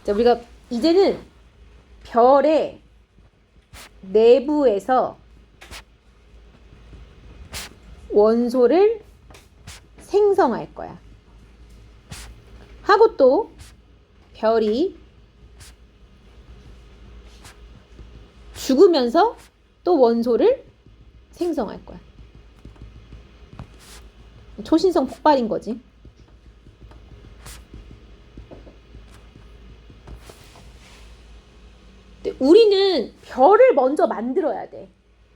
자, 우리가 이제는 별의 내부에서 원소를 생성할 거야. 하고 또 별이 죽으면서 또 원소를 생성할 거야. 초신성 폭발인 거지. 근데 우리는 별을 먼저 만들어야 돼.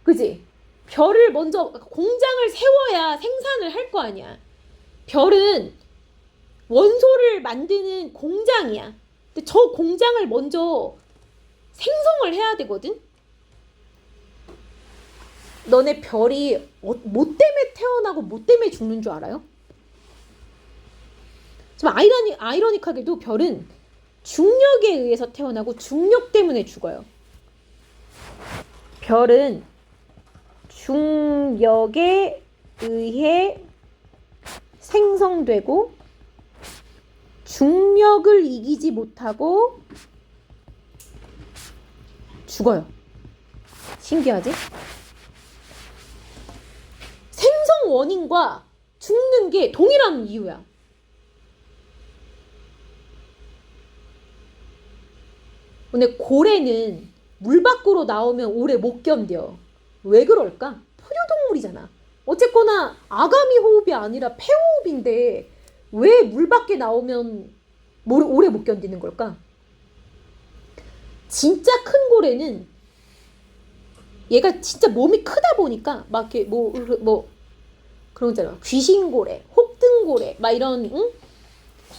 그지? 별을 먼저 공장을 세워야 생산을 할 거 아니야. 별은 원소를 만드는 공장이야. 근데 저 공장을 먼저 생성을 해야 되거든? 너네 별이 뭐 때문에 태어나고 뭐 때문에 죽는 줄 알아요? 좀 아이러니하게도 별은 중력에 의해서 태어나고 중력 때문에 죽어요. 별은 중력에 의해 생성되고 중력을 이기지 못하고 죽어요. 신기하지? 생성 원인과 죽는 게 동일한 이유야. 근데 고래는 물 밖으로 나오면 오래 못 견뎌. 왜 그럴까? 포유동물이잖아. 어쨌거나 아가미 호흡이 아니라 폐호흡인데 왜 물 밖에 나오면 오래 못 견디는 걸까? 진짜 큰 고래는 얘가 진짜 몸이 크다 보니까 막 이렇게 뭐 그런 거잖아. 귀신고래, 혹등고래, 막 이런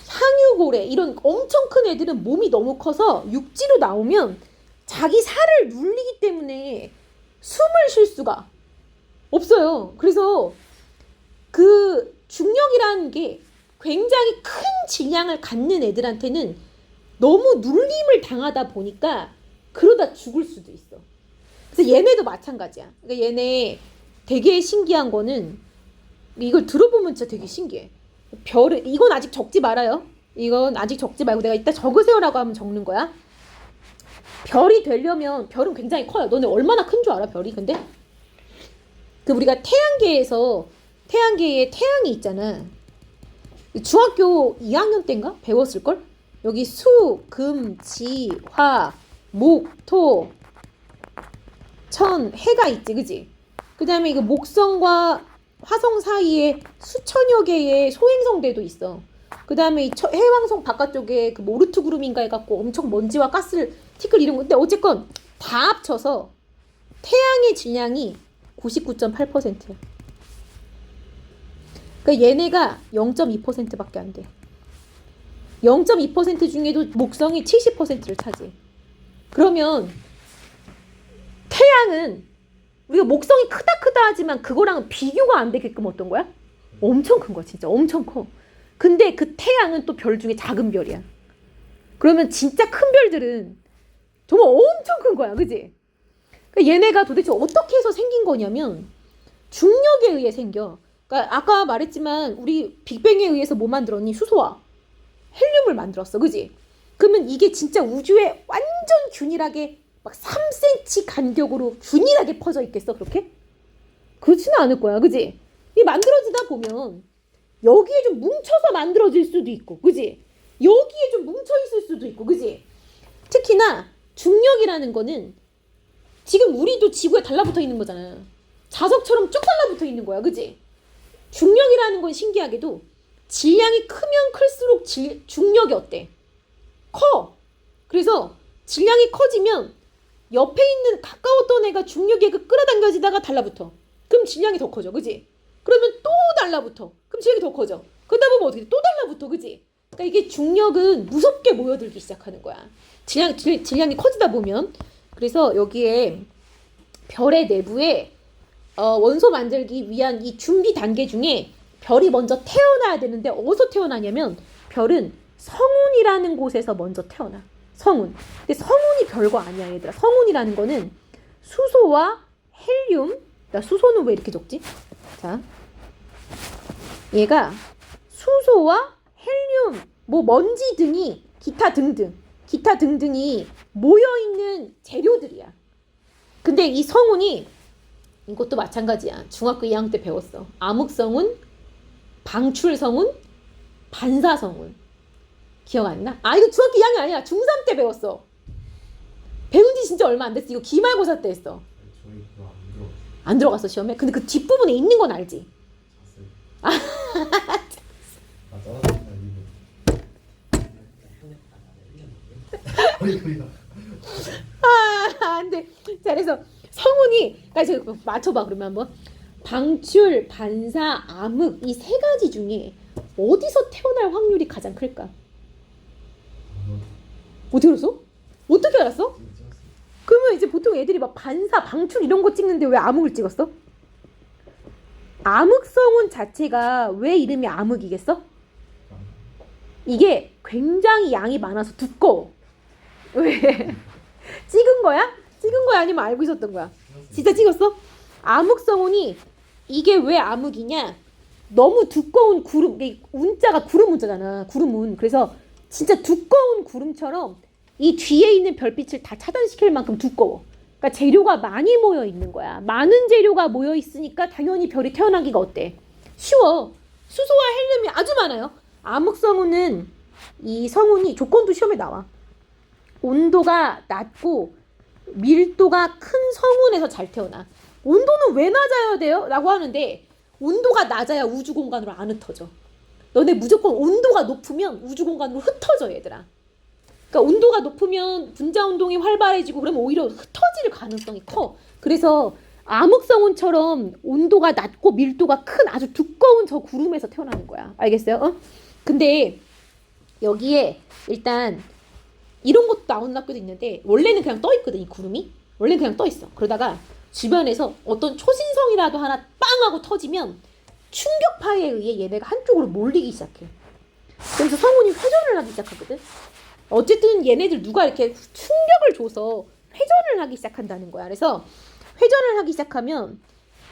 향유고래 이런 엄청 큰 애들은 몸이 너무 커서 육지로 나오면 자기 살을 눌리기 때문에 숨을 쉴 수가 없어요. 그래서 그 중력이라는 게 굉장히 큰 질량을 갖는 애들한테는 너무 눌림을 당하다 보니까 그러다 죽을 수도 있어. 그래서 얘네도 마찬가지야. 그러니까 얘네 되게 신기한 거는 이걸 들어보면 진짜 되게 신기해. 별을 이건 아직 적지 말아요. 이건 아직 적지 말고 내가 이따 적으세요라고 하면 적는 거야. 별이 되려면 별은 굉장히 커요. 너네 얼마나 큰 줄 알아 별이? 근데 그 우리가 태양계에 태양이 있잖아. 중학교 2학년 때인가 배웠을걸? 여기 수, 금, 지, 화, 목, 토, 천, 해가 있지, 그지? 그 다음에 이거 목성과 화성 사이에 수천여 개의 소행성대도 있어. 그 다음에 이 해왕성 바깥쪽에 그 모르트 구름인가 해갖고 엄청 먼지와 가스를 티끌 이런 건데 어쨌건 다 합쳐서 태양의 질량이 99.8%야. 그러니까 얘네가 0.2%밖에 안 돼. 0.2% 중에도 목성이 70%를 차지해. 그러면 태양은 우리가 목성이 크다 하지만 그거랑은 비교가 안 되게끔 어떤 거야? 엄청 큰 거야. 진짜 엄청 커. 근데 그 태양은 또 별 중에 작은 별이야. 그러면 진짜 큰 별들은 정말 엄청 큰 거야. 그지? 그러니까 얘네가 도대체 어떻게 해서 생긴 거냐면 중력에 의해 생겨. 그러니까 아까 말했지만 우리 빅뱅에 의해서 뭐 만들었니? 수소와 헬륨을 만들었어. 그지? 그러면 이게 진짜 우주에 완전 균일하게 막 3cm 간격으로 균일하게 퍼져 있겠어? 그렇게? 그렇지는 않을 거야. 그지? 이 만들어지다 보면 여기에 좀 뭉쳐서 만들어질 수도 있고, 그지? 여기에 좀 뭉쳐 있을 수도 있고, 그지? 특히나 중력이라는 거는 지금 우리도 지구에 달라붙어 있는 거잖아. 자석처럼 쭉 달라붙어 있는 거야, 그지? 중력이라는 건 신기하게도 질량이 크면 클수록 중력이 어때? 커. 그래서 질량이 커지면 옆에 있는 가까웠던 애가 중력에 끌어당겨지다가 달라붙어. 그럼 질량이 더 커져, 그지? 그러면 또 달라붙어. 그럼 질량이 더 커져. 그러다 보면 어떻게 돼? 또 달라붙어, 그지? 그러니까 이게 중력은 무섭게 모여들기 시작하는 거야. 질량이 커지다 보면. 그래서 여기에 별의 내부에 원소 만들기 위한 이 준비 단계 중에 별이 먼저 태어나야 되는데 어디서 태어나냐면 별은 성운이라는 곳에서 먼저 태어나. 성운. 근데 성운이 별거 아니야, 얘들아. 성운이라는 거는 수소와 헬륨. 나 수소는 왜 이렇게 적지? 자, 얘가 수소와 헬륨, 뭐 먼지 등이 기타 등등 기타 등등이 모여있는 재료들이야. 근데 이 성운이 이것도 마찬가지야. 중학교 2학년 때 배웠어. 암흑성운, 방출성운, 반사성운. 기억 안 나? 아, 이거 중학교 2학년 아니야. 중3 때 배웠어. 배운 지 진짜 얼마 안 됐어. 이거 기말고사 때 했어. 저희 그거 안 들어. 안 들어갔어 시험에? 근데 그 뒷부분에 있는 건 알지? 잤어요. 아 짜증나 이거. 어이구야. 안 돼. 자, 그래서 성운이, 그러니까 맞춰봐, 그러면 한번. 방출, 반사, 암흑, 이 세 가지 중에 어디서 태어날 확률이 가장 클까? 어떻게 알았어? 어떻게 알았어? 그러면 이제 보통 애들이 막 반사, 방출 이런 거 찍는데 왜 암흑을 찍었어? 암흑성운 자체가 왜 이름이 암흑이겠어? 이게 굉장히 양이 많아서 두꺼워. 왜? 찍은 거야? 찍은 거야? 아니면 알고 있었던 거야? 진짜 찍었어? 암흑성운이 이게 왜 암흑이냐? 너무 두꺼운 구름, 운자가 구름 운자잖아. 구름운. 그래서 진짜 두꺼운 구름처럼 이 뒤에 있는 별빛을 다 차단시킬 만큼 두꺼워. 그러니까 재료가 많이 모여 있는 거야. 많은 재료가 모여 있으니까 당연히 별이 태어나기가 어때? 쉬워. 수소와 헬륨이 아주 많아요. 암흑성운은 이 성운이 조건도 시험에 나와. 온도가 낮고 밀도가 큰 성운에서 잘 태어나. 온도는 왜 낮아야 돼요? 라고 하는데 온도가 낮아야 우주 공간으로 안 흩어져. 너네 무조건 온도가 높으면 우주 공간으로 흩어져 얘들아. 그러니까 온도가 높으면 분자 운동이 활발해지고 그러면 오히려 흩어질 가능성이 커. 그래서 암흑성운처럼 온도가 낮고 밀도가 큰 아주 두꺼운 저 구름에서 태어나는 거야. 알겠어요? 근데 여기에 일단 이런 것도 나오는 학교도 있는데 원래는 그냥 떠 있거든. 이 구름이 원래는 그냥 떠 있어. 그러다가 주변에서 어떤 초신성이라도 하나 빵 하고 터지면 충격파에 의해 얘네가 한쪽으로 몰리기 시작해. 그래서 성운이 회전을 하기 시작하거든. 어쨌든 얘네들 누가 이렇게 충격을 줘서 회전을 하기 시작한다는 거야. 그래서 회전을 하기 시작하면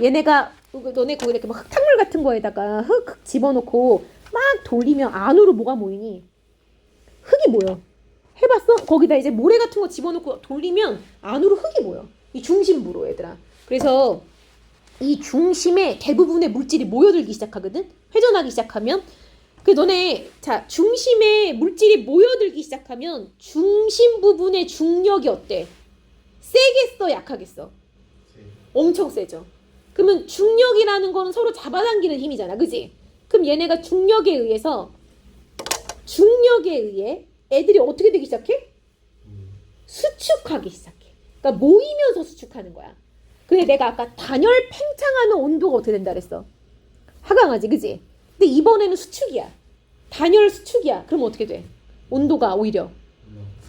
얘네가 너네 거기 이렇게 막 흙탕물 같은 거에다가 흙 집어넣고 막 돌리면 안으로 뭐가 모이니? 흙이 모여. 해봤어? 거기다 이제 모래 같은 거 집어넣고 돌리면 안으로 흙이 모여. 이 중심부로 얘들아. 그래서 이 중심에 대부분의 물질이 모여들기 시작하거든. 회전하기 시작하면. 그 너네 자 중심에 물질이 모여들기 시작하면 중심 부분의 중력이 어때? 세겠어? 약하겠어? 엄청 세죠. 그러면 중력이라는 거는 서로 잡아당기는 힘이잖아. 그지? 그럼 얘네가 중력에 의해 애들이 어떻게 되기 시작해? 수축하기 시작해. 그러니까 모이면서 수축하는 거야. 근데 내가 아까 단열 팽창하는 온도가 어떻게 된다 그랬어? 하강하지, 그지? 근데 이번에는 수축이야. 단열 수축이야. 그럼 어떻게 돼? 온도가 오히려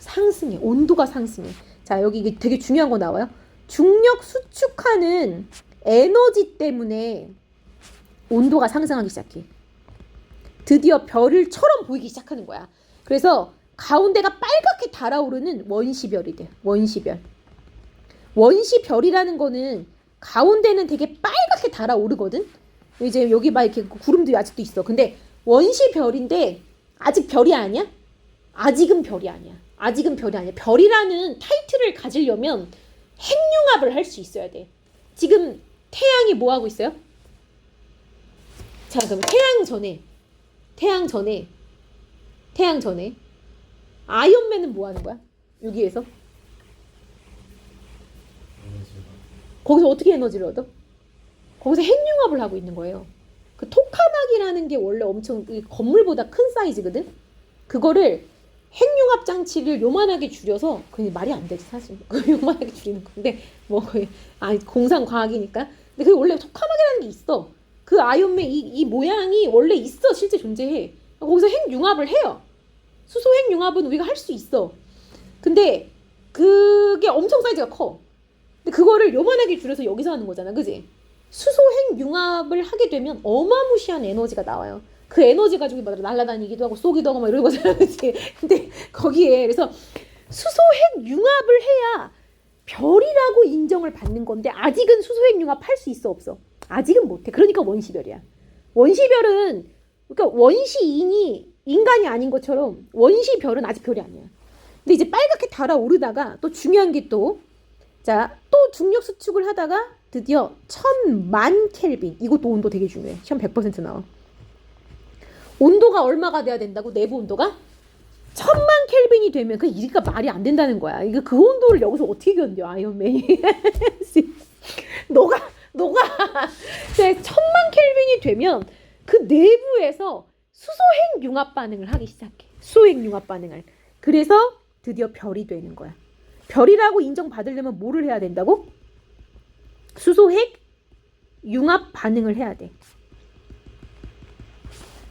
상승해. 온도가 상승해. 자, 여기 되게 중요한 거 나와요. 중력 수축하는 에너지 때문에 온도가 상승하기 시작해. 드디어 별을처럼 보이기 시작하는 거야. 그래서 가운데가 빨갛게 달아오르는 원시별이 돼. 원시별. 원시별이라는 거는 가운데는 되게 빨갛게 달아오르거든. 이제 여기 막 이렇게 구름들이 아직도 있어. 근데 원시별인데 아직 별이 아니야? 아직은 별이 아니야. 아직은 별이 아니야. 별이라는 타이틀을 가지려면 핵융합을 할 수 있어야 돼. 지금 태양이 뭐 하고 있어요? 자, 그럼 태양 전에 아이언맨은 뭐 하는 거야? 여기에서 거기서 어떻게 에너지를 얻어? 거기서 핵융합을 하고 있는 거예요. 그 토카막이라는 게 원래 엄청 건물보다 큰 사이즈거든. 그거를 핵융합 장치를 요만하게 줄여서 그게 말이 안 되지 사실. 요만하게 줄이는 건데 뭐 거의 공상 과학이니까. 근데 그게 원래 토카막이라는 게 있어. 그 아이언맨 이 모양이 원래 있어. 실제 존재해. 거기서 핵융합을 해요. 수소 핵융합은 우리가 할 수 있어. 근데 그게 엄청 사이즈가 커. 근데 그거를 요만하게 줄여서 여기서 하는 거잖아. 그지? 수소 핵융합을 하게 되면 어마무시한 에너지가 나와요. 그 에너지 가지고 막 날아다니기도 하고 쏘기도 하고 막 이런 거잖아. 그치? 근데 거기에 그래서 수소 핵융합을 해야 별이라고 인정을 받는 건데 아직은 수소 핵융합 할 수 있어 없어? 아직은 못해. 그러니까 원시별이야. 원시별은 그러니까 원시인이 인간이 아닌 것처럼 원시별은 아직 별이 아니야. 근데 이제 빨갛게 달아오르다가 또 중요한 게 또 또 중력 수축을 하다가 드디어 1000만 켈빈. 이것도 온도 되게 중요해. 시험 100% 나와. 온도가 얼마가 돼야 된다고? 내부 온도가 1000만 켈빈이 되면 그 이가 말이 안 된다는 거야. 이거 그 온도를 여기서 어떻게 견뎌 아이언맨이. 너가 1000만 켈빈이 되면 그 내부에서 수소핵 융합 반응을 하기 시작해. 수소핵 융합 반응을. 그래서 드디어 별이 되는 거야. 별이라고 인정받으려면 뭐를 해야 된다고? 수소핵 융합 반응을 해야 돼.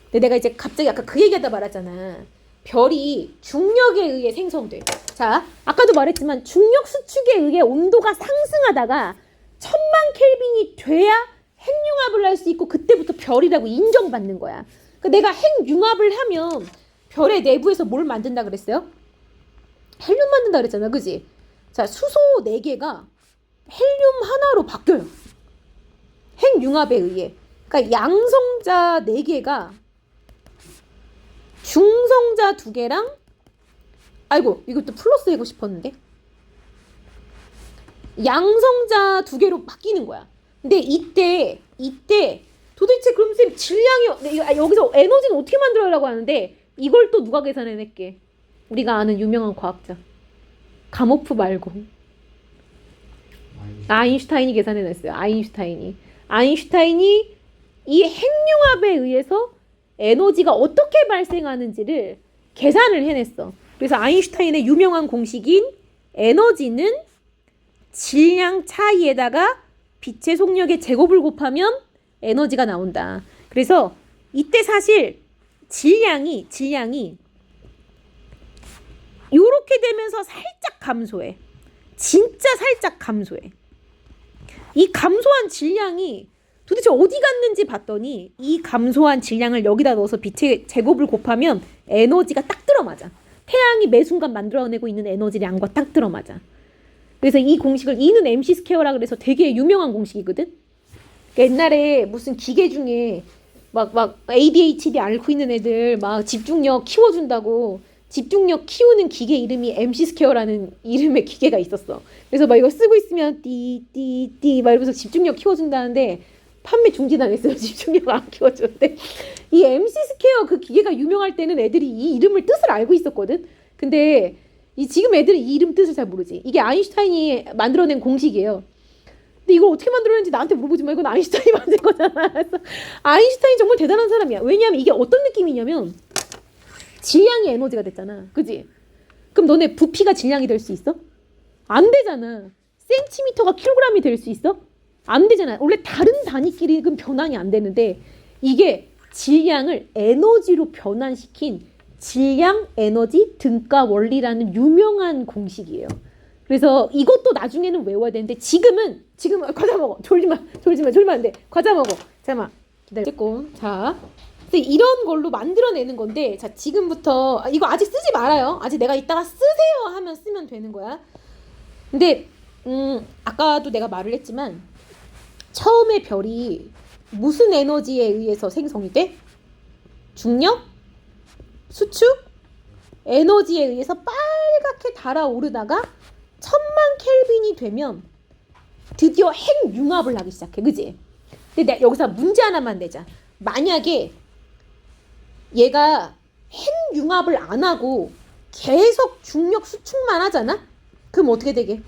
근데 내가 이제 갑자기 아까 그 얘기하다 말았잖아. 별이 중력에 의해 생성돼. 자, 아까도 말했지만 중력 수축에 의해 온도가 상승하다가 1000만 켈빈이 돼야 핵융합을 할 수 있고 그때부터 별이라고 인정받는 거야. 그러니까 내가 핵융합을 하면 별의 내부에서 뭘 만든다 그랬어요? 헬륨 만든다 그랬잖아. 그지? 자, 수소 4개가 헬륨 하나로 바뀌어요. 핵융합에 의해. 그러니까 양성자 4개가 중성자 2개랑 아이고 이것도 플러스 하고 싶었는데 양성자 2개로 바뀌는 거야. 근데 이때 도대체 그럼 쌤 질량이 여기서 에너지는 어떻게 만들어라고 하는데 이걸 또 누가 계산해낼게? 우리가 아는 유명한 과학자 가모프 말고 아인슈타인이 계산해냈어요. 아인슈타인이 이 핵융합에 의해서 에너지가 어떻게 발생하는지를 계산을 해냈어. 그래서 아인슈타인의 유명한 공식인 에너지는 질량 차이에다가 빛의 속력의 제곱을 곱하면 에너지가 나온다. 그래서 이때 사실 질량이 요렇게 되면서 살짝 감소해. 진짜 살짝 감소해. 이 감소한 질량이 도대체 어디 갔는지 봤더니 이 감소한 질량을 여기다 넣어서 빛의 제곱을 곱하면 에너지가 딱 들어맞아. 태양이 매 순간 만들어내고 있는 에너지량과 딱 들어맞아. 그래서 이 공식을 E는 MC 스퀘어라 그래서 되게 유명한 공식이거든. 그러니까 옛날에 무슨 기계 중에 막 ADHD 앓고 있는 애들 막 집중력 키워준다고 집중력 키우는 기계 이름이 MC 스퀘어라는 이름의 기계가 있었어. 그래서 막 이거 쓰고 있으면 띠띠띠 막 이러면서 집중력 키워준다는데 판매 중지당했어요. 집중력 안 키워주는데 이 MC 스퀘어 그 기계가 유명할 때는 애들이 이 이름을 뜻을 알고 있었거든. 근데 지금 애들이 이 이름 뜻을 잘 모르지. 이게 아인슈타인이 만들어낸 공식이에요. 근데 이걸 어떻게 만들었는지 나한테 물어보지 마. 이건 아인슈타인이 만든 거잖아. 그래서 아인슈타인 정말 대단한 사람이야. 왜냐하면 이게 어떤 느낌이냐면 질량이 에너지가 됐잖아. 그지? 그럼 너네 부피가 질량이 될 수 있어? 안 되잖아. 센티미터가 킬로그램이 될 수 있어? 안 되잖아. 원래 다른 단위끼리 그 변환이 안 되는데 이게 질량을 에너지로 변환시킨 질량 에너지 등가 원리라는 유명한 공식이에요. 그래서 이것도 나중에는 외워야 되는데 지금은 과자 먹어. 졸지 마. 졸면 안 돼. 과자 먹어. 잠깐만. 기다려. 자. 이런 걸로 만들어내는 건데 자 지금부터 이거 아직 쓰지 말아요. 아직 내가 이따가 쓰세요 하면 쓰면 되는 거야. 근데 아까도 내가 말을 했지만 처음에 별이 무슨 에너지에 의해서 생성이 돼? 중력? 수축? 에너지에 의해서 빨갛게 달아오르다가 1000만 켈빈이 되면 드디어 핵융합을 하기 시작해. 그지? 근데 내가 여기서 문제 하나만 내자. 만약에 얘가 핵융합을 안 하고 계속 중력 수축만 하잖아? 그럼 어떻게 되게?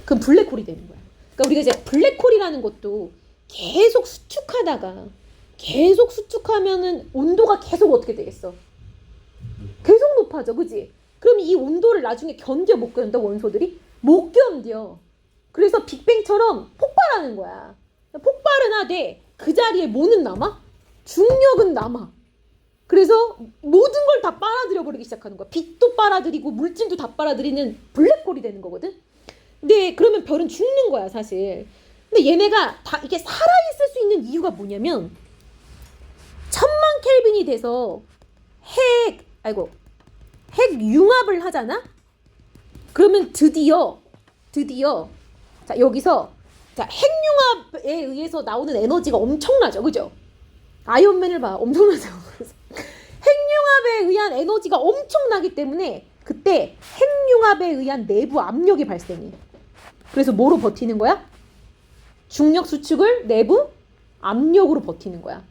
그럼 블랙홀이 되는 거야. 그러니까 우리가 이제 블랙홀이라는 것도 계속 수축하면은 온도가 계속 어떻게 되겠어? 계속 높아져. 그지? 그럼 이 온도를 나중에 견뎌 못 견뎌 원소들이? 못 견뎌. 그래서 빅뱅처럼 폭발하는 거야. 폭발은 하되 그 자리에 뭐는 남아? 중력은 남아. 그래서 모든 걸 다 빨아들여 버리기 시작하는 거야. 빛도 빨아들이고 물질도 다 빨아들이는 블랙홀이 되는 거거든. 근데 그러면 별은 죽는 거야 사실. 근데 얘네가 다 이게 살아있을 수 있는 이유가 뭐냐면 1000만 켈빈이 돼서 핵융합을 하잖아. 그러면 드디어 자 여기서 자 핵융합에 의해서 나오는 에너지가 엄청나죠. 그죠? 아이언맨을 봐. 엄청나죠. 핵융합에 의한 에너지가 엄청나기 때문에 그때 핵융합에 의한 내부 압력이 발생해. 그래서 뭐로 버티는 거야? 중력 수축을 내부 압력으로 버티는 거야.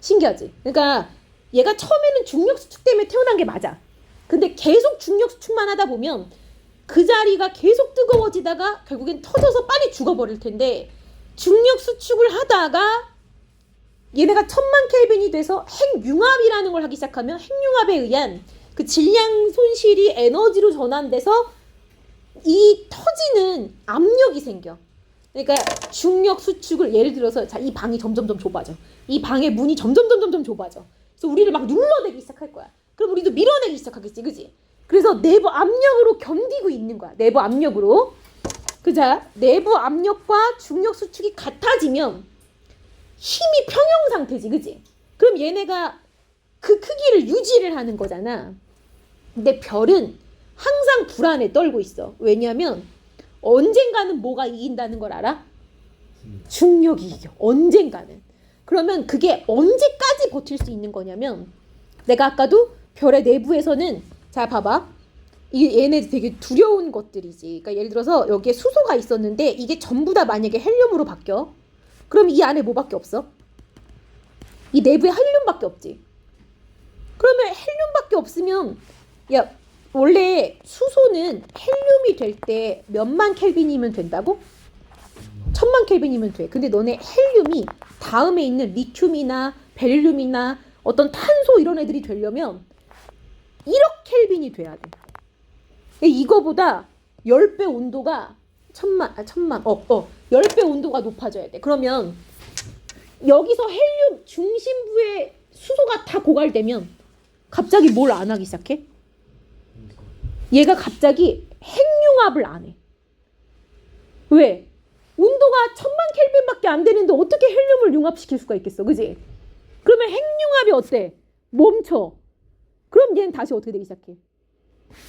신기하지? 그러니까 얘가 처음에는 중력 수축 때문에 태어난 게 맞아. 근데 계속 중력 수축만 하다 보면 그 자리가 계속 뜨거워지다가 결국엔 터져서 빨리 죽어버릴 텐데, 중력 수축을 하다가 얘네가 1000만 켈빈이 돼서 핵융합이라는 걸 하기 시작하면 핵융합에 의한 그 질량 손실이 에너지로 전환돼서 이 터지는 압력이 생겨. 그러니까 중력 수축을 예를 들어서 자, 이 방이 점점점 좁아져. 이 방의 문이 점점점 좁아져. 그래서 우리를 막 눌러대기 시작할 거야. 그럼 우리도 밀어내기 시작하겠지, 그지? 그래서 내부 압력으로 견디고 있는 거야. 내부 압력으로. 그자 내부 압력과 중력 수축이 같아지면 힘이 평형 상태지, 그지? 그럼 얘네가 그 크기를 유지를 하는 거잖아. 근데 별은 항상 불안에 떨고 있어. 왜냐면 언젠가는 뭐가 이긴다는 걸 알아? 중력이 이겨. 언젠가는. 그러면 그게 언제까지 버틸 수 있는 거냐면, 내가 아까도 별의 내부에서는, 자 봐봐, 이 얘네 되게 두려운 것들이지. 그러니까 예를 들어서 여기에 수소가 있었는데 이게 전부 다 만약에 헬륨으로 바뀌어. 그럼 이 안에 뭐밖에 없어? 이 내부에 헬륨밖에 없지. 그러면 헬륨밖에 없으면, 야, 원래 수소는 헬륨이 될 때 몇만 켈빈이면 된다고? 1000만 켈빈이면 돼. 근데 너네 헬륨이 다음에 있는 리튬이나 벨륨이나 어떤 탄소 이런 애들이 되려면 1억 켈빈이 돼야 돼. 이거보다 10배 온도가 10배 온도가 높아져야 돼. 그러면 여기서 헬륨 중심부에 수소가 다 고갈되면 갑자기 뭘 안 하기 시작해? 얘가 갑자기 핵융합을 안 해. 왜? 온도가 1000만 켈빈밖에 안 되는데 어떻게 헬륨을 융합시킬 수가 있겠어, 그지? 그러면 핵융합이 어때? 멈춰. 그럼 얘는 다시 어떻게 되기 시작해?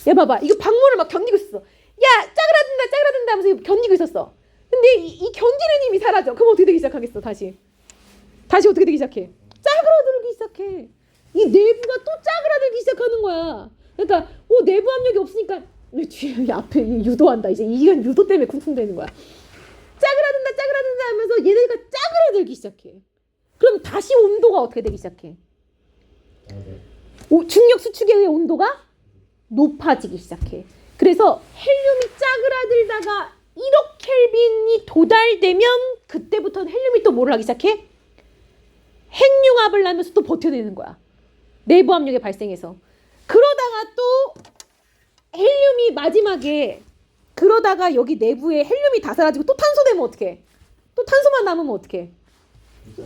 야 봐봐, 이거 방문을 막 견디고 있었어. 야, 짜그라든다 하면서 견디고 있었어. 근데 이 견디는 힘이 사라져. 그럼 어떻게 되기 시작하겠어? 다시 어떻게 되기 시작해? 짜그라들기 시작해. 이 내부가 또 짜그라들기 시작하는 거야. 그러니까 내부 압력이 없으니까 뒤에 앞에 유도한다. 이제 이건 유도 때문에 쿵쿵대는 거야. 짜그라든다 하면서 얘네가 짜그라들기 시작해. 그럼 다시 온도가 어떻게 되기 시작해? 중력 수축에 의해 온도가 높아지기 시작해. 그래서 헬륨이 짜그라들다가 1억 켈빈이 도달되면 그때부터는 헬륨이 또 뭐를 하기 시작해? 핵융합을 하면서 또 버텨내는 거야. 내부 압력이 발생해서. 그러다가 또 헬륨이 마지막에, 그러다가 여기 내부에 헬륨이 다 사라지고 또 탄소 되면 어떡해? 또 탄소만 남으면 어떡해?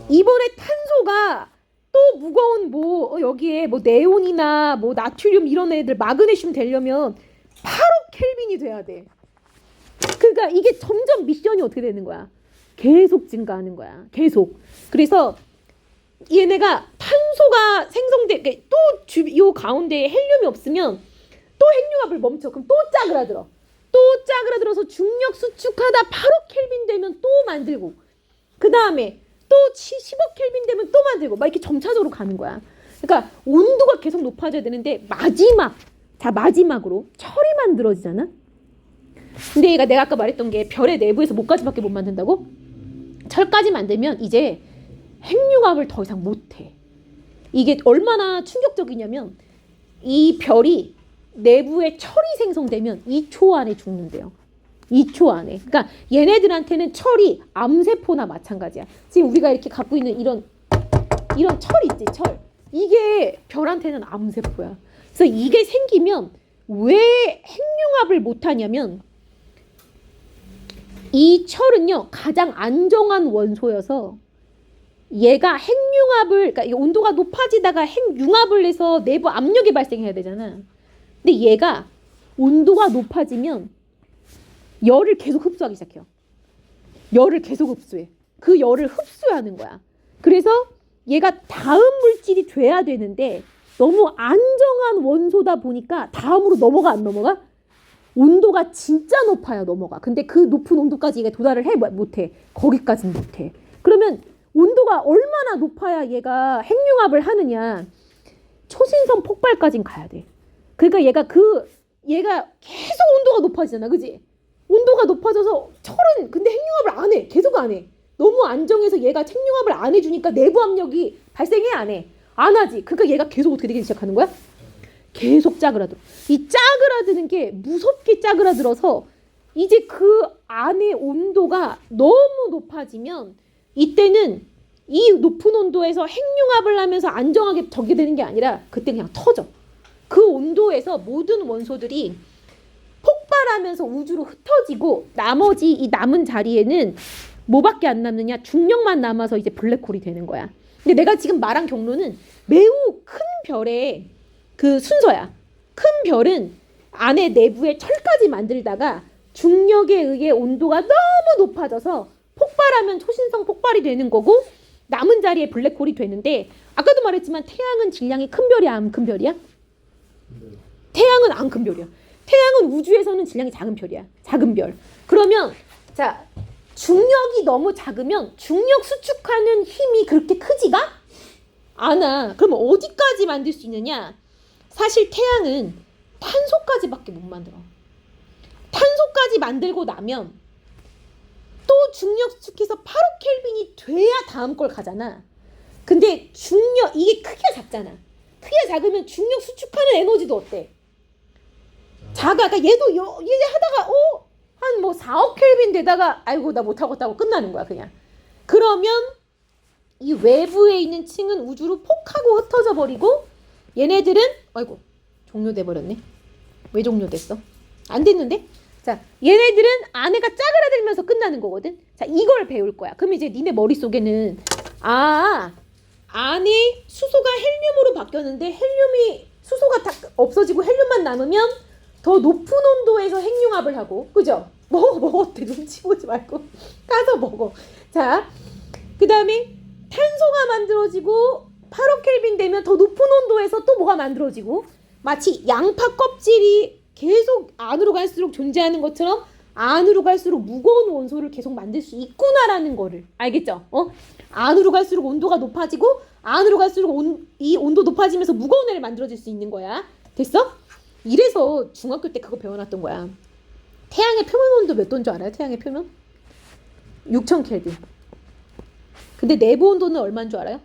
이번에 탄소가 또 무거운 여기에 네온이나 나트륨 이런 애들 마그네슘 되려면 8억 켈빈이 돼야 돼. 그러니까 이게 점점 미션이 어떻게 되는 거야? 계속 증가하는 거야. 계속. 그래서 얘네가 탄소가 생성돼, 요 가운데에 헬륨이 없으면 또 핵융합을 멈춰. 그럼 또 짜그라들어. 또 짜그라들어서 중력 수축하다 8억 켈빈 되면 또 만들고, 그 다음에 또 10억 켈빈 되면 또 만들고, 막 이렇게 점차적으로 가는 거야. 그러니까 온도가 계속 높아져야 되는데 마지막으로 철이 만들어지잖아. 근데 얘가 내가 아까 말했던 게 별의 내부에서 뭐까지밖에 못 만든다고? 철까지 만들면 이제 핵융합을 더 이상 못해. 이게 얼마나 충격적이냐면, 이 별이 내부에 철이 생성되면 2초 안에 죽는데요. 2초 안에. 그러니까 얘네들한테는 철이 암세포나 마찬가지야. 지금 우리가 이렇게 갖고 있는 이런 철 있지, 철. 이게 별한테는 암세포야. 그래서 이게 생기면 왜 핵융합을 못하냐면, 이 철은요 가장 안정한 원소여서 얘가 핵융합을, 그러니까 온도가 높아지다가 핵융합을 해서 내부 압력이 발생해야 되잖아. 근데 얘가 온도가 높아지면 열을 계속 흡수하기 시작해요. 열을 계속 흡수해. 그 열을 흡수하는 거야. 그래서 얘가 다음 물질이 돼야 되는데 너무 안정한 원소다 보니까 다음으로 넘어가, 안 넘어가? 온도가 진짜 높아야 넘어가. 근데 그 높은 온도까지 얘가 도달을 못해. 거기까지는 못해. 그러면 온도가 얼마나 높아야 얘가 핵융합을 하느냐. 초신성 폭발까진 가야 돼. 그러니까 얘가 계속 온도가 높아지잖아, 그지? 온도가 높아져서 철은 근데 핵융합을 안 해. 계속 안 해. 너무 안정해서 얘가 핵융합을 안 해주니까 내부 압력이 발생해, 안 해? 안 하지. 그러니까 얘가 계속 어떻게 되기 시작하는 거야? 계속 짜그라들어. 이 짜그라드는 게 무섭게 짜그라들어서 이제 그 안의 온도가 너무 높아지면 이때는 이 높은 온도에서 핵융합을 하면서 안정하게 저게 되는 게 아니라 그때 그냥 터져. 그 온도에서 모든 원소들이 폭발하면서 우주로 흩어지고 나머지 이 남은 자리에는 뭐밖에 안 남느냐? 중력만 남아서 이제 블랙홀이 되는 거야. 근데 내가 지금 말한 경로는 매우 큰 별의 그 순서야. 큰 별은 안에 내부에 철까지 만들다가 중력에 의해 온도가 너무 높아져서 폭발하면 초신성 폭발이 되는 거고 남은 자리에 블랙홀이 되는데 아까도 말했지만 태양은 질량이 큰 별이야, 안 큰 별이야? 태양은 안 큰 별이야. 태양은 우주에서는 질량이 작은 별이야. 작은 별. 그러면 자 중력이 너무 작으면 중력 수축하는 힘이 그렇게 크지가 않아. 그러면 어디까지 만들 수 있느냐? 사실 태양은 탄소까지밖에 못 만들어. 탄소까지 만들고 나면 또 중력 수축해서 8호 켈빈이 돼야 다음 걸 가잖아. 근데 중력 이게 크기가 작잖아. 크기가 작으면 중력 수축하는 에너지도 어때? 작아. 그러니까 얘도 얘 하다가 한 뭐 4억 켈빈 되다가 아이고 나 못하겠다고 끝나는 거야 그냥. 그러면 이 외부에 있는 층은 우주로 폭하고 흩어져 버리고 얘네들은 아이고 종료돼 버렸네. 왜 종료됐어? 안 됐는데? 자 얘네들은 안에가 짜그라들면서 끝나는 거거든. 자 이걸 배울 거야. 그럼 이제 니네 머릿속에는 안에 수소가 헬륨으로 바뀌었는데 수소가 다 없어지고 헬륨만 남으면 더 높은 온도에서 핵융합을 하고, 그죠? 먹어. 눈치 보지 말고 까서 먹어. 자, 그 다음에 탄소가 만들어지고 8억 켈빈 되면 더 높은 온도에서 또 뭐가 만들어지고 마치 양파 껍질이 계속 안으로 갈수록 존재하는 것처럼 안으로 갈수록 무거운 원소를 계속 만들 수 있구나라는 거를 알겠죠? 안으로 갈수록 온도가 높아지고 안으로 갈수록 이 온도 높아지면서 무거운 애를 만들어질 수 있는 거야. 됐어? 이래서 중학교 때 그거 배워놨던 거야. 태양의 표면 온도 몇 도인 줄 알아요? 태양의 표면? 6000 켈빈. 근데 내부 온도는 얼마인 줄 알아요?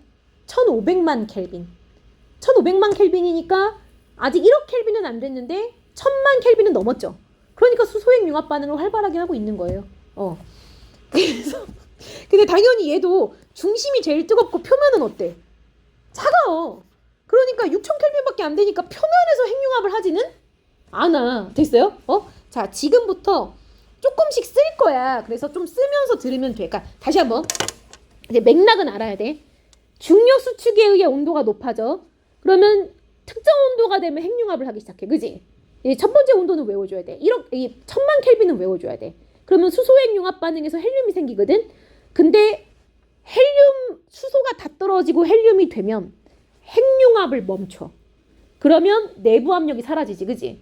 1500만 켈빈. 1500만 켈빈이니까 아직 1억 켈빈은 안 됐는데 1000만 켈빈은 넘었죠. 그러니까 수소핵 융합 반응을 활발하게 하고 있는 거예요. 그래서 근데 당연히 얘도 중심이 제일 뜨겁고 표면은 어때? 차가워. 그러니까 6000 켈빈밖에 안 되니까 표면에서 핵융합을 하지는 않아. 됐어요? 자, 지금부터 조금씩 쓸 거야. 그래서 좀 쓰면서 들으면 돼. 그러니까 다시 한번 이제 맥락은 알아야 돼. 중력 수축에 의해 온도가 높아져. 그러면 특정 온도가 되면 핵융합을 하기 시작해. 그지? 첫 번째 온도는 외워줘야 돼. 1000만 켈빈은 외워줘야 돼. 그러면 수소핵 융합 반응에서 헬륨이 생기거든. 근데 수소가 다 떨어지고 헬륨이 되면 핵융합을 멈춰. 그러면 내부 압력이 사라지지, 그지?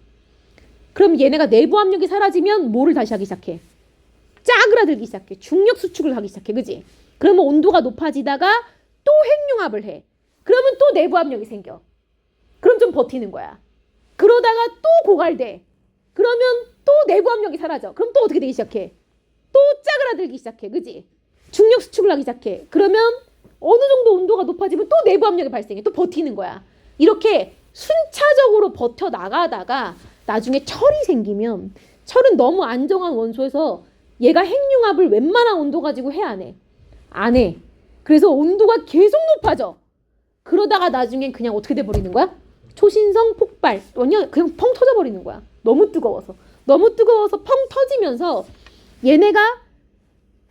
그럼 얘네가 내부 압력이 사라지면 뭐를 다시 하기 시작해? 짜그라들기 시작해. 중력 수축을 하기 시작해, 그지? 그러면 온도가 높아지다가 또 핵융합을 해. 그러면 또 내부 압력이 생겨. 그럼 좀 버티는 거야. 그러다가 또 고갈돼. 그러면 또 내부 압력이 사라져. 그럼 또 어떻게 되기 시작해? 또 짜그라들기 시작해, 그지? 중력 수축을 하기 시작해. 그러면 어느 정도 온도가 높아지면 또 내부 압력이 발생해. 또 버티는 거야. 이렇게 순차적으로 버텨 나가다가 나중에 철이 생기면 철은 너무 안정한 원소에서 얘가 핵융합을 웬만한 온도 가지고 해, 안 해? 안 해. 그래서 온도가 계속 높아져. 그러다가 나중엔 그냥 어떻게 돼버리는 거야? 초신성 폭발. 그냥 펑 터져버리는 거야. 너무 뜨거워서. 너무 뜨거워서 펑 터지면서 얘네가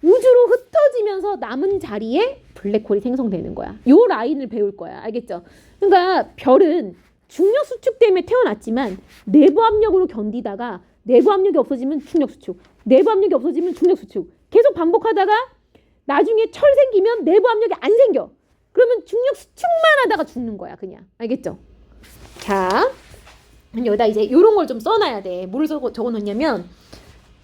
우주로 흩어지면서 남은 자리에 블랙홀이 생성되는 거야. 요 라인을 배울 거야. 알겠죠? 그러니까 별은 중력 수축 때문에 태어났지만 내부 압력으로 견디다가 내부 압력이 없어지면 중력 수축, 내부 압력이 없어지면 중력 수축 계속 반복하다가 나중에 철 생기면 내부 압력이 안 생겨. 그러면 중력 수축만 하다가 죽는 거야. 그냥. 알겠죠? 자, 여기다 이제 요런 걸 좀 써놔야 돼. 뭐를 적어놓냐면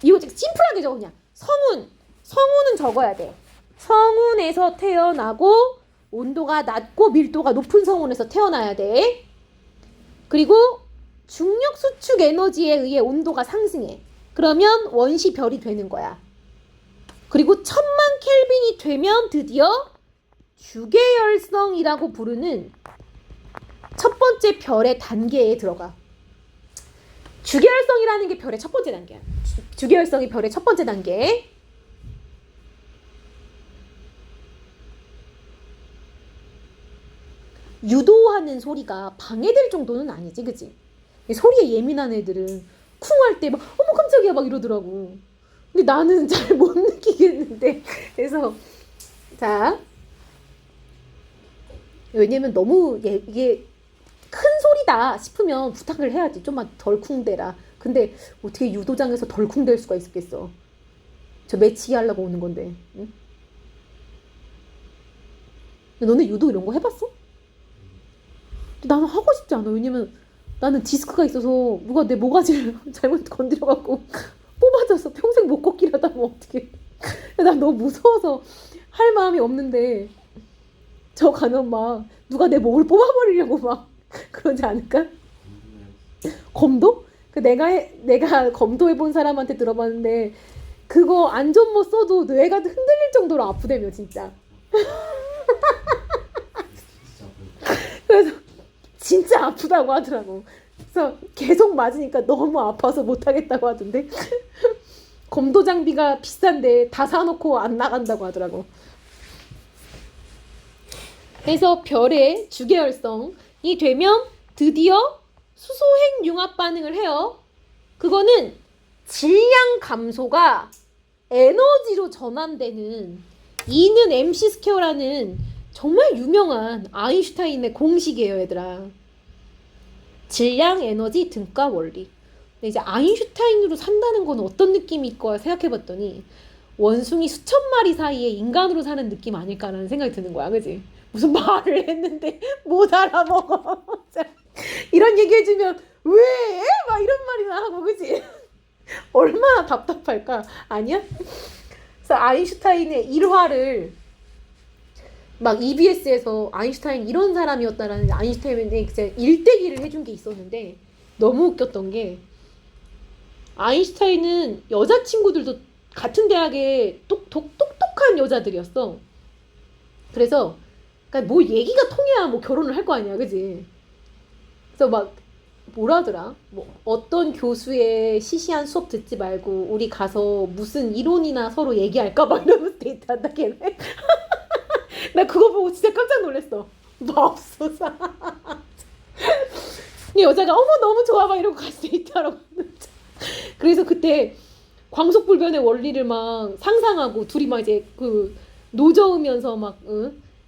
이거 심플하게 적어. 그냥 성운은 적어야 돼. 성운에서 태어나고 온도가 낮고 밀도가 높은 성운에서 태어나야 돼. 그리고 중력 수축 에너지에 의해 온도가 상승해. 그러면 원시 별이 되는 거야. 그리고 1000만 켈빈이 되면 드디어 주계열성이라고 부르는 첫 번째 별의 단계에 들어가. 주계열성이라는 게 별의 첫 번째 단계야. 주계열성이 별의 첫 번째 단계. 유도하는 소리가 방해될 정도는 아니지, 그치? 소리에 예민한 애들은 쿵할 때 막 어머 깜짝이야 막 이러더라고. 근데 나는 잘 못 느끼겠는데. 그래서 자, 왜냐면 너무 이게 큰 소리다 싶으면 부탁을 해야지. 좀만 덜 쿵대라. 근데 어떻게 유도장에서 덜 쿵댈 수가 있겠어. 저 매치기 하려고 오는 건데. 응? 너네 유도 이런 거 해봤어? 나는 하고 싶지 않아. 왜냐면 나는 디스크가 있어서 누가 내 모가지를 잘못 건드려갖고 뽑아져서 평생 못 걷기라도 하면 어떡해. 난 너무 무서워서 할 마음이 없는데 저 가면 막 누가 내 목을 뽑아버리려고 막 그러지 않을까? 검도? 내가 검도 해본 사람한테 들어봤는데 그거 안전모 써도 뇌가 흔들릴 정도로 아프대며 진짜. 그래서 진짜 아프다고 하더라고. 그래서 계속 맞으니까 너무 아파서 못하겠다고 하던데. 검도 장비가 비싼데 다 사놓고 안 나간다고 하더라고. 그래서 별의 주계열성이 되면 드디어 수소핵 융합 반응을 해요. 그거는 질량 감소가 에너지로 전환되는 E는 MC 스퀘어라는 정말 유명한 아인슈타인의 공식이에요, 얘들아. 질량, 에너지, 등가, 원리. 근데 이제 아인슈타인으로 산다는 건 어떤 느낌일 거야 생각해봤더니 원숭이 수천 마리 사이에 인간으로 사는 느낌 아닐까라는 생각이 드는 거야, 그지? 무슨 말을 했는데 못 알아먹어. 이런 얘기 해주면 왜? 막 이런 말이나 하고, 그지? 얼마나 답답할까? 아니야? 그래서 아인슈타인의 일화를 막 EBS에서 아인슈타인 이런 사람이었다라는 아인슈타인의 일대기를 해준 게 있었는데 너무 웃겼던 게 아인슈타인은 여자친구들도 같은 대학에 똑똑한 여자들이었어. 그래서 그러니까 뭐 얘기가 통해야 뭐 결혼을 할 거 아니야, 그지? 그래서 막 뭐라더라? 뭐 어떤 교수의 시시한 수업 듣지 말고 우리 가서 무슨 이론이나 서로 얘기할까 막 이러면서 데이트한다 걔네. 나 그거 보고 진짜 깜짝 놀랐어. 맙소사. 이 여자가 어머 너무 좋아 막 이러고 같이 데이트하러 갔는데. 그래서 그때 광속불변의 원리를 막 상상하고 둘이 막 이제 그 노저으면서 막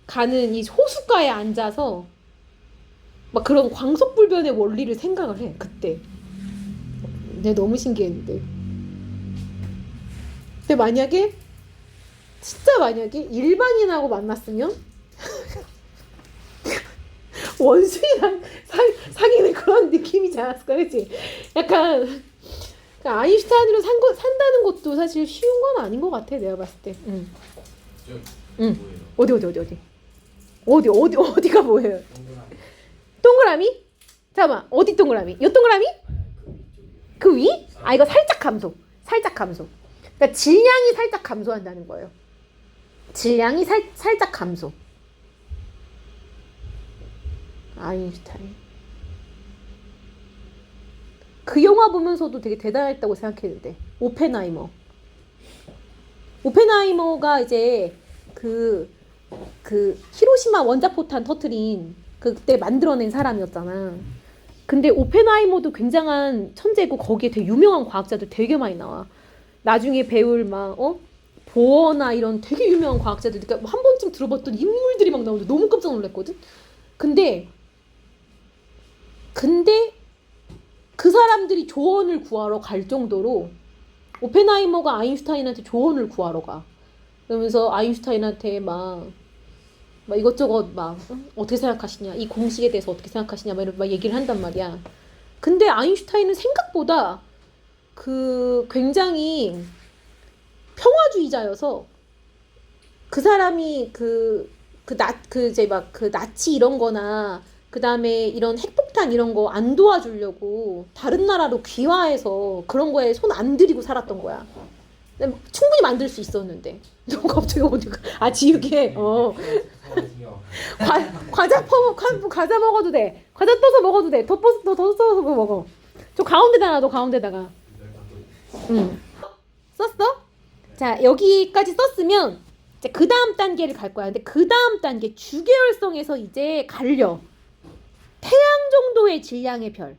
가는 이 호숫가에 앉아서 막 그런 광속불변의 원리를 생각을 해 그때. 내가 너무 신기했는데. 근데 만약에 일반인하고 만났으면 원숭이랑 사귀는 그런 느낌이지 않았을까, 그치? 약간 아인슈타인으로 산다는 것도 사실 쉬운 건 아닌 것 같아, 내가 봤을 때. 응. 어디가 뭐예요? 동그라미? 잠깐만, 어디 동그라미? 요 동그라미? 그 위? 아, 이거 살짝 감소. 그러니까 질량이 살짝 감소한다는 거예요. 질량이 살짝 감소. 아인슈타인. 그 영화 보면서도 되게 대단했다고 생각했는데. 오펜하이머가 이제 그 히로시마 원자포탄 터트린 그때 만들어낸 사람이었잖아. 근데 오펜하이머도 굉장한 천재고 거기에 되게 유명한 과학자들 되게 많이 나와. 나중에 배울 막 보어나 이런 되게 유명한 과학자들, 그러니까 한 번쯤 들어봤던 인물들이 막 나오는데 너무 깜짝 놀랐거든. 근데 그 사람들이 조언을 구하러 갈 정도로 오펜하이머가 아인슈타인한테 조언을 구하러 가. 그러면서 아인슈타인한테 막 이것저것 막 어떻게 생각하시냐, 이 공식에 대해서 어떻게 생각하시냐 막 얘기를 한단 말이야. 근데 아인슈타인은 생각보다 굉장히 평화주의자여서 그 사람이 이제 막 나치 이런 거나 그 다음에 이런 핵폭탄 타이탄 이런 거 안 도와주려고 다른 나라로 귀화해서 그런 거에 손 안 들이고 살았던 거야. 근데 충분히 만들 수 있었는데. 너 갑자기 어디가? 아 지우개. 과자 먹어도 돼. 과자 떠서 먹어도 돼. 더 써서 먹어. 저 가운데다 놔둬. 가운데다가. 썼어? 자 여기까지 썼으면 이제 그 다음 단계를 갈 거야. 근데 그 다음 단계 주계열성에서 이제 갈려. 태양 정도의 질량의 별.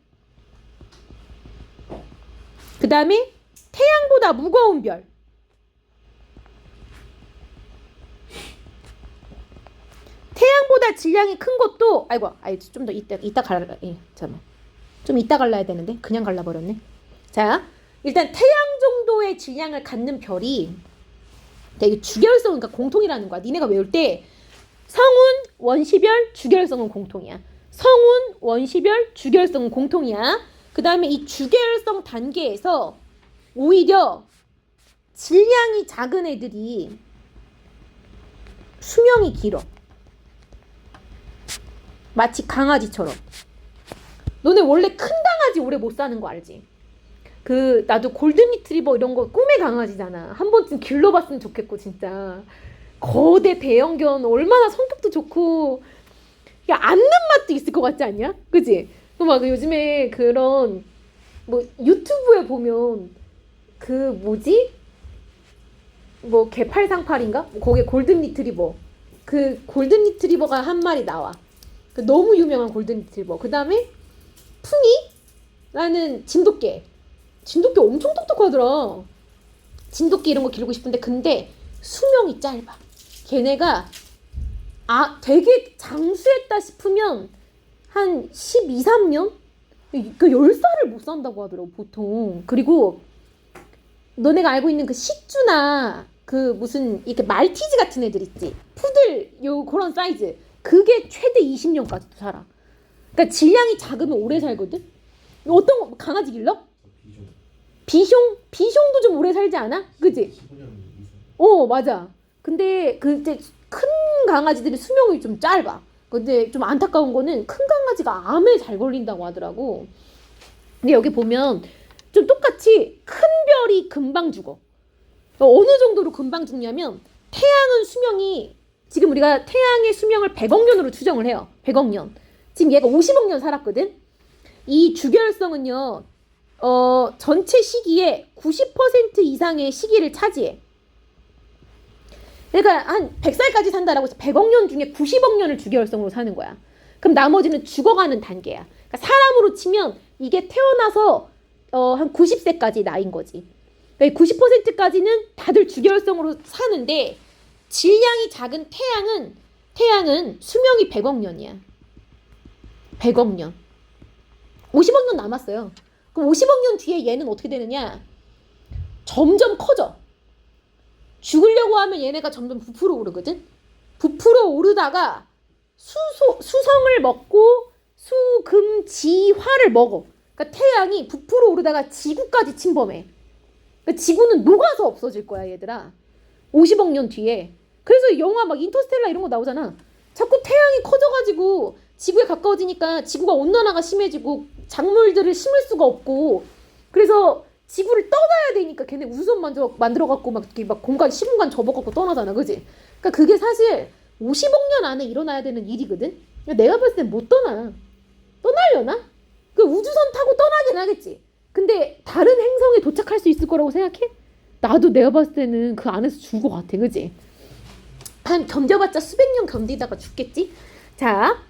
그 다음에 태양보다 무거운 별. 태양보다 질량이 큰 것도 좀 더 이따 갈라. 잠깐만. 좀 이따 갈라야 되는데 그냥 갈라버렸네. 자 일단 태양 정도의 질량을 갖는 별이 되게 주결성, 그러니까 공통이라는 거야. 니네가 외울 때 성운, 원시별, 주결성은 공통이야. 성운, 원시별, 주결성은 공통이야. 그 다음에 이 주결성 단계에서 오히려 질량이 작은 애들이 수명이 길어. 마치 강아지처럼. 너네 원래 큰 강아지 오래 못 사는 거 알지? 나도 골든 리트리버 이런 거 꿈의 강아지잖아. 한 번쯤 길러봤으면 좋겠고 진짜. 거대 대형견 얼마나 성격도 좋고 야 앉는 맛도 있을 것 같지 않냐? 그지? 막 요즘에 그런 뭐 유튜브에 보면 뭐 개팔상팔인가? 거기에 골든 리트리버. 그 골든 리트리버가 한 마리 나와. 너무 유명한 골든 리트리버. 그 다음에 푸니라는 진돗개. 진돗개 엄청 똑똑하더라. 진돗개 이런 거 기르고 싶은데 근데 수명이 짧아. 걔네가 되게 장수했다 싶으면 한 12, 3년? 그 10살을 못 산다고 하더라고 보통. 그리고 너네가 알고 있는 그 시쭈나 무슨 이렇게 말티즈 같은 애들 있지? 푸들 그런 사이즈. 그게 최대 20년까지도 살아. 그러니까 질량이 작으면 오래 살거든? 어떤 거 강아지 길러? 비숑도 좀 오래 살지 않아? 그지? 15년 맞아. 근데 이제 큰 강아지들이 수명이 좀 짧아. 근데 좀 안타까운 거는 큰 강아지가 암에 잘 걸린다고 하더라고. 근데 여기 보면 좀 똑같이 큰 별이 금방 죽어. 어느 정도로 금방 죽냐면 태양은 수명이 지금 우리가 태양의 수명을 100억 년으로 추정을 해요. 100억 년. 지금 얘가 50억 년 살았거든. 이 주결성은요. 전체 시기의 90% 이상의 시기를 차지해. 그러니까 한 100살까지 산다라고 해서 100억 년 중에 90억 년을 주결성으로 사는 거야. 그럼 나머지는 죽어가는 단계야. 그러니까 사람으로 치면 이게 태어나서 한 90세까지 나인 거지. 그러니까 90%까지는 다들 주결성으로 사는데 질량이 작은 태양은 수명이 100억 년이야. 100억 년. 50억 년 남았어요. 그럼 50억 년 뒤에 얘는 어떻게 되느냐? 점점 커져. 죽으려고 하면 얘네가 점점 부풀어 오르거든? 부풀어 오르다가 수성을 먹고 수금지화를 먹어. 그러니까 태양이 부풀어 오르다가 지구까지 침범해. 그러니까 지구는 녹아서 없어질 거야, 얘들아. 50억 년 뒤에. 그래서 영화 막 인터스텔라 이런 거 나오잖아. 자꾸 태양이 커져가지고 지구에 가까워지니까 지구가 온난화가 심해지고 작물들을 심을 수가 없고 그래서 지구를 떠나야 되니까 걔네 우주선 만들어갖고 막 공간 시공간 접어갖고 떠나잖아. 그지? 그러니까 그게 사실 50억 년 안에 일어나야 되는 일이거든. 내가 봤을 땐 못 떠나려나? 그 우주선 타고 떠나긴 하겠지. 근데 다른 행성에 도착할 수 있을 거라고 생각해? 나도 내가 봤을 때는 그 안에서 죽을 것 같아. 그지? 한 견뎌봤자 수백 년 견디다가 죽겠지? 자,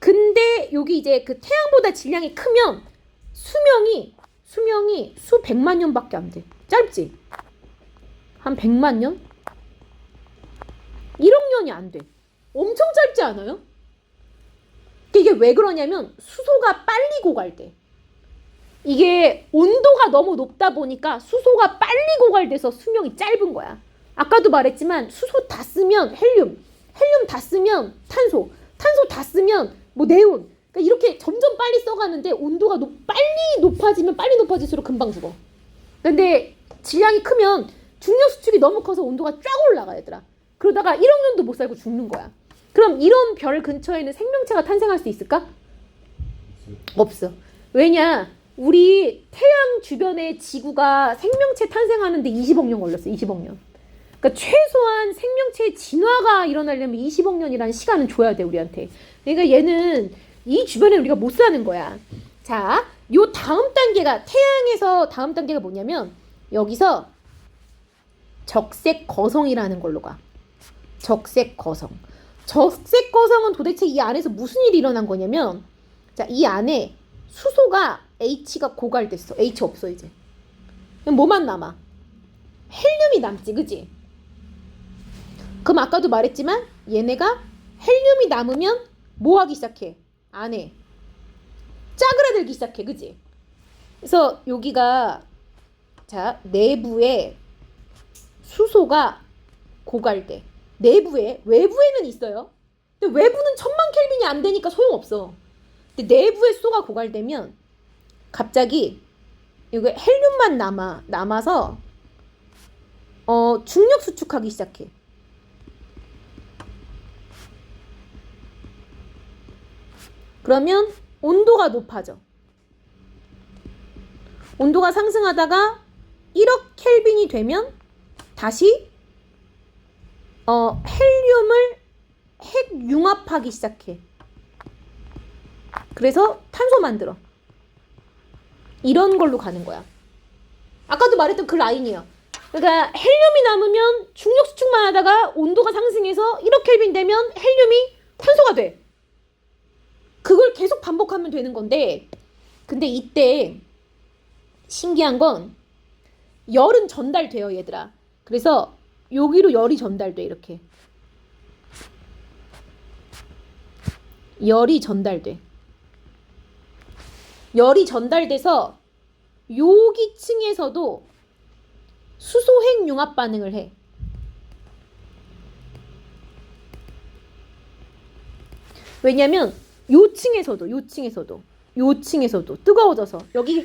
근데 여기 이제 그 태양보다 질량이 크면 수명이 수백만 년밖에 안 돼. 짧지? 한 100만 년? 1억 년이 안 돼. 엄청 짧지 않아요? 이게 왜 그러냐면 수소가 빨리 고갈돼. 이게 온도가 너무 높다 보니까 수소가 빨리 고갈돼서 수명이 짧은 거야. 아까도 말했지만 수소 다 쓰면 헬륨 다 쓰면 탄소 다 쓰면 뭐 네온. 그러니까 이렇게 점점 빨리 써가는데 온도가 빨리 높아지면 빨리 높아질수록 금방 죽어. 근데 질량이 크면 중력 수축이 너무 커서 온도가 쫙 올라가 얘들아. 그러다가 1억 년도 못 살고 죽는 거야. 그럼 이런 별 근처에는 생명체가 탄생할 수 있을까? 없어. 왜냐? 우리 태양 주변에 지구가 생명체 탄생하는데 20억 년 걸렸어. 20억 년. 그러니까 최소한 생명체의 진화가 일어나려면 20억 년이라는 시간은 줘야 돼, 우리한테. 그러니까 얘는 이 주변에 우리가 못 사는 거야. 자, 요 다음 단계가, 태양에서 다음 단계가 뭐냐면 여기서 적색 거성이라는 걸로 가. 적색 거성. 적색 거성은 도대체 이 안에서 무슨 일이 일어난 거냐면, 자, 이 안에 수소가 H가 고갈됐어. H 없어 이제. 그럼 뭐만 남아? 헬륨이 남지, 그지? 그럼 아까도 말했지만 얘네가 헬륨이 남으면 뭐 하기 시작해? 안에 짜그라들기 시작해, 그지? 그래서 여기가, 자, 내부에 수소가 고갈돼. 내부에, 외부에는 있어요. 근데 외부는 1000만 켈빈이 안 되니까 소용없어. 근데 내부에 수소가 고갈되면 갑자기 여기 헬륨만 남아서 중력 수축하기 시작해. 그러면 온도가 높아져. 온도가 상승하다가 1억 켈빈이 되면 다시 헬륨을 핵융합하기 시작해. 그래서 탄소 만들어. 이런 걸로 가는 거야. 아까도 말했던 그 라인이야. 그러니까 헬륨이 남으면 중력 수축만 하다가 온도가 상승해서 1억 켈빈 되면 헬륨이 탄소가 돼. 그걸 계속 반복하면 되는 건데, 근데 이때 신기한 건 열은 전달돼요, 얘들아. 그래서 여기로 열이 전달돼, 이렇게. 열이 전달돼. 열이 전달돼서 여기 층에서도 수소핵 융합 반응을 해. 왜냐면 요 층에서도 뜨거워져서 여기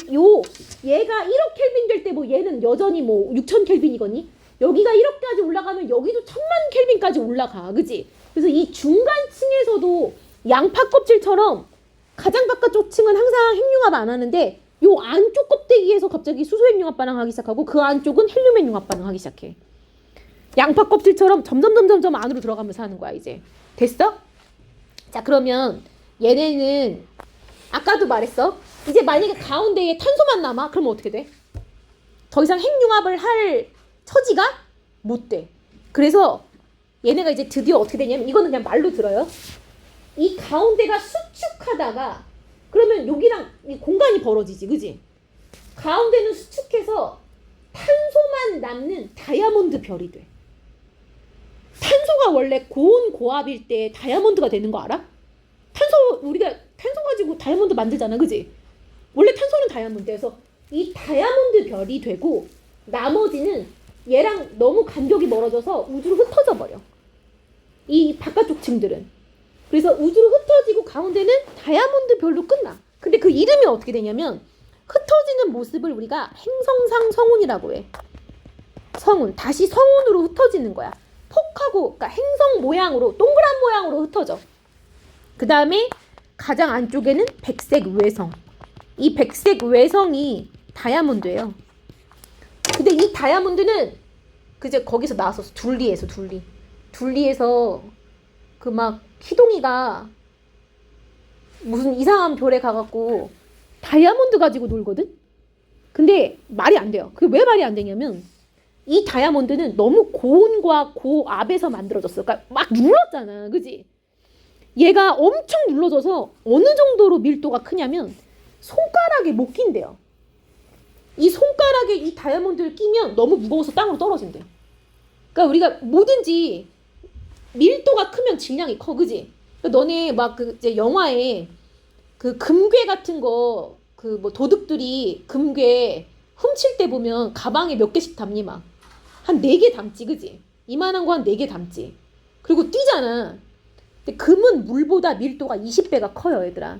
얘가 1억 켈빈 될 때 뭐 얘는 여전히 뭐 6000 켈빈이거니, 여기가 1억까지 올라가면 여기도 1000만 켈빈까지 올라가, 그지? 그래서 이 중간층에서도 양파 껍질처럼 가장 바깥쪽 층은 항상 핵융합 안 하는데 요 안쪽 껍데기에서 갑자기 수소핵 융합 반응하기 시작하고 그 안쪽은 헬륨핵 융합 반응하기 시작해. 양파 껍질처럼 점점 안으로 들어가면서 하는 거야, 이제. 됐어? 자, 그러면 얘네는 아까도 말했어. 이제 만약에 가운데에 탄소만 남아? 그러면 어떻게 돼? 더 이상 핵융합을 할 처지가 못 돼. 그래서 얘네가 이제 드디어 어떻게 되냐면, 이거는 그냥 말로 들어요. 이 가운데가 수축하다가 그러면 여기랑 공간이 벌어지지, 그지? 가운데는 수축해서 탄소만 남는 다이아몬드 별이 돼. 탄소가 원래 고온 고압일 때 다이아몬드가 되는 거 알아? 우리가 탄소 가지고 다이아몬드 만들잖아, 그지? 원래 탄소는 다이아몬드여서 이 다이아몬드 별이 되고 나머지는 얘랑 너무 간격이 멀어져서 우주로 흩어져 버려. 이 바깥쪽 층들은. 그래서 우주로 흩어지고 가운데는 다이아몬드 별로 끝나. 근데 그 이름이 어떻게 되냐면, 흩어지는 모습을 우리가 행성상 성운이라고 해. 성운. 다시 성운으로 흩어지는 거야. 폭하고, 그러니까 행성 모양으로, 동그란 모양으로 흩어져. 그 다음에 가장 안쪽에는 백색 외성. 이 백색 외성이 다이아몬드예요. 근데 이 다이아몬드는 그제 거기서 나왔었어. 둘리에서 그 막 희동이가 무슨 이상한 별에 가갖고 다이아몬드 가지고 놀거든? 근데 말이 안 돼요. 그게 왜 말이 안 되냐면, 이 다이아몬드는 너무 고온과 고압에서 만들어졌어. 그러니까 막 눌렀잖아, 그지? 얘가 엄청 눌러져서 어느 정도로 밀도가 크냐면 손가락에 못 낀대요. 이 손가락에 이 다이아몬드를 끼면 너무 무거워서 땅으로 떨어진대. 그러니까 우리가 뭐든지 밀도가 크면 질량이 커, 그지? 그러니까 너네 막 그 이제 영화에 그 금괴 같은 거, 그 뭐 도둑들이 금괴 훔칠 때 보면 가방에 몇 개씩 담니, 막 한 4개 담지, 그지? 이만한 거 한 4개 담지. 그리고 뛰잖아. 근데 금은 물보다 밀도가 20배가 커요, 얘들아.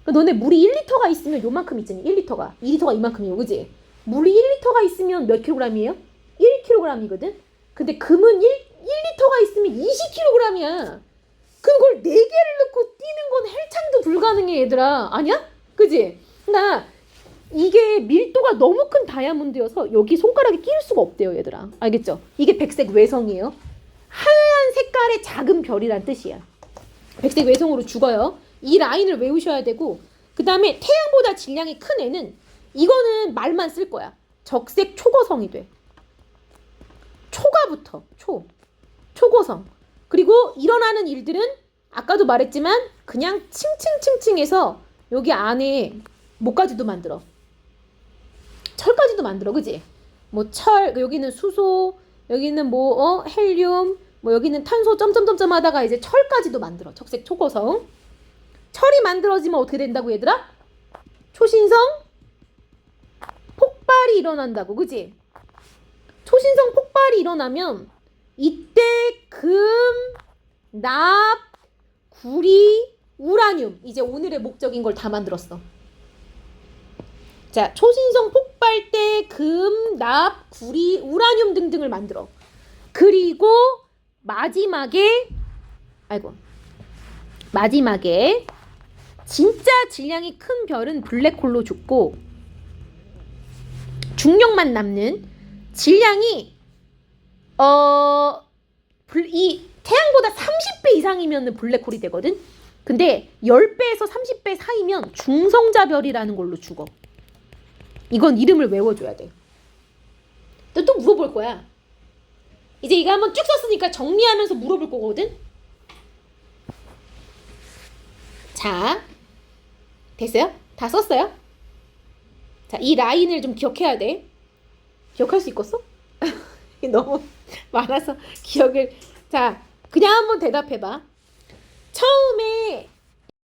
그러니까 너네 물이 1리터가 있으면 요만큼 있잖니. 1리터가 2리터가 이만큼이요, 그지? 물이 1리터가 있으면 몇 킬로그램이에요? 1kg이거든. 근데 금은 1리터가 있으면 20kg이야. 그럼 그걸 4개를 넣고 뛰는 건 헬창도 불가능해, 얘들아. 아니야? 그지? 그러니까 이게 밀도가 너무 큰 다이아몬드여서 여기 손가락에 끼울 수가 없대요, 얘들아. 알겠죠? 이게 백색 외성이에요. 하얀 색깔의 작은 별이란 뜻이야. 백색 외성으로 죽어요. 이 라인을 외우셔야 되고, 그 다음에 태양보다 질량이 큰 애는 이거는 말만 쓸 거야. 적색 초고성이 돼. 초가부터 초고성. 그리고 일어나는 일들은 아까도 말했지만 그냥 층층층층해서 여기 안에 뭐까지도 만들어. 철까지도 만들어, 그지? 뭐 철, 여기는 수소, 여기는 뭐 헬륨, 뭐 여기는 탄소 점점점점 하다가 이제 철까지도 만들어. 적색 초고성. 철이 만들어지면 어떻게 된다고 얘들아? 초신성 폭발이 일어난다고, 그지? 초신성 폭발이 일어나면 이때 금, 납, 구리, 우라늄, 이제 오늘의 목적인 걸 다 만들었어. 자, 초신성 폭발 때 금, 납, 구리, 우라늄 등등을 만들어. 그리고 마지막에 진짜 질량이 큰 별은 블랙홀로 죽고 중력만 남는 질량이 이 태양보다 30배 이상이면 블랙홀이 되거든. 근데 10배에서 30배 사이면 중성자별이라는 걸로 죽어. 이건 이름을 외워줘야 돼. 또 물어볼 거야. 이제 이거 한번 쭉 썼으니까 정리하면서 물어볼 거거든. 자, 됐어요? 다 썼어요? 자, 이 라인을 좀 기억해야 돼. 기억할 수 있겠어? 너무 많아서 기억을. 자, 그냥 한번 대답해봐. 처음에